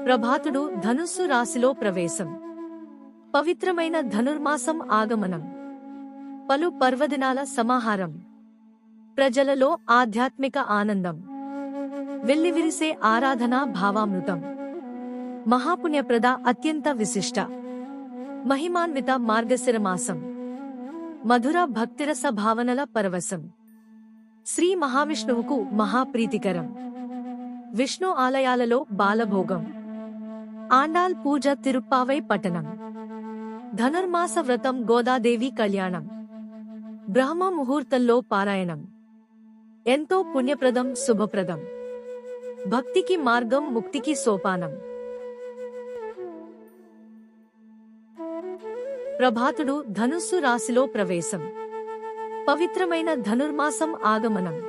ప్రభాతుడు ధనుస్సు రాశిలో ప్రవేశం. పవిత్రమైన ధనుర్మాసం ఆగమనం. పలు పర్వదినాల సమాహారం. ప్రజలలో ఆధ్యాత్మిక ఆనందం. వెల్లివిరిసే ఆరాధనా భావామృతం. మహాపుణ్యప్రద అత్యంత విశిష్ట మహిమాన్విత మార్గశిరమాసం. మధుర భక్తిరస భావనల పరవశం. శ్రీ మహావిష్ణువుకు మహాప్రీతికరం. విష్ణు ఆలయాలలో బాలభోగం. ఆండాల్ పూజ తిరుప్పావై పఠనం. ధనుర్మాస వ్రతం గోదాదేవి కళ్యాణం. బ్రహ్మ ముహూర్తంలో పారాయణం. ఎంతో పుణ్యప్రదం శుభప్రదం. భక్తికి మార్గం ముక్తికి సోపానం. ప్రభాతుడు ధనుస్సు రాశిలో ప్రవేశం. పవిత్రమైన ధనుర్మాసం ఆగమనం.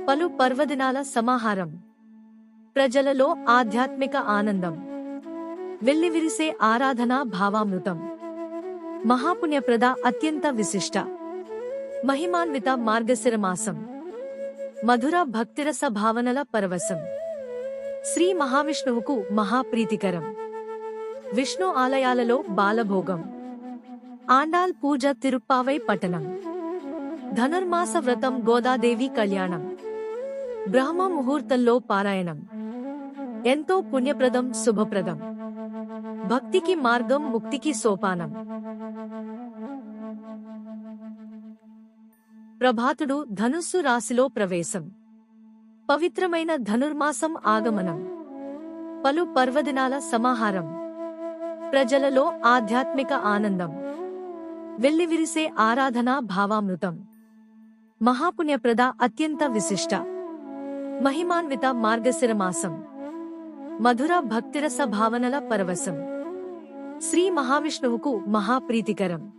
పలు పర్వదినాల సమాహారం. ప్రజలలో ఆధ్యాత్మిక ఆనందం. వెల్లివిరిసే ఆరాధనా భావామృతం. మహాపుణ్యప్రద అత్యంత విశిష్ట మహిమాన్విత మార్గశిరమాసం. మధుర భక్తిరస భావనల పరవశం. శ్రీ మహావిష్ణువుకు మహాప్రీతికరం. విష్ణు ఆలయాలలో బాలభోగం. ఆండాల్ పూజ తిరుప్పావై పఠనం. ధనుర్మాస వ్రతం గోదాదేవి కళ్యాణం. బ్రహ్మ ముహూర్తంలో పారాయణం. ఎంతో పుణ్యప్రదం శుభప్రదం. భక్తికి మార్గం ముక్తికి సోపానం. ప్రభాతుడు ధనుస్సు రాశిలో ప్రవేశం. పవిత్రమైన ధనుర్మాసం ఆగమనం. పలు పర్వదినాల సమాహారం. ప్రజలలో ఆధ్యాత్మిక ఆనందం. వెల్లివిరిసే ఆరాధనా భావామృతం. మహాపుణ్యప్రద అత్యంత విశిష్ట మహిమాన్విత మార్గశిరమాసం. మధుర భక్తిరస భావనల పరవశం. శ్రీ మహావిష్ణువుకు మహాప్రీతికరం.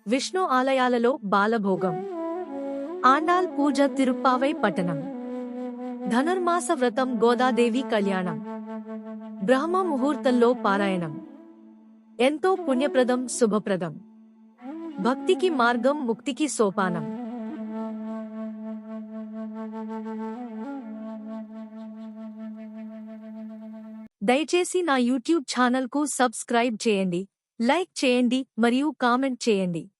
విష్ణు ఆలయాలలో బాలభోగం. ఆండాల్ పూజ తిరుప్పావై పఠనం. ధనుర్మాస వ్రతం గోదాదేవి కళ్యాణం. బ్రహ్మ ముహూర్తంలో పారాయణం. ఎంతో పుణ్యప్రదం శుభప్రదం. భక్తికి మార్గం ముక్తికి సోపానం. దయచేసి నా యూట్యూబ్ ఛానల్ కు సబ్స్క్రైబ్ చేయండి, లైక్ చేయండి మరియు కామెంట్ చేయండి.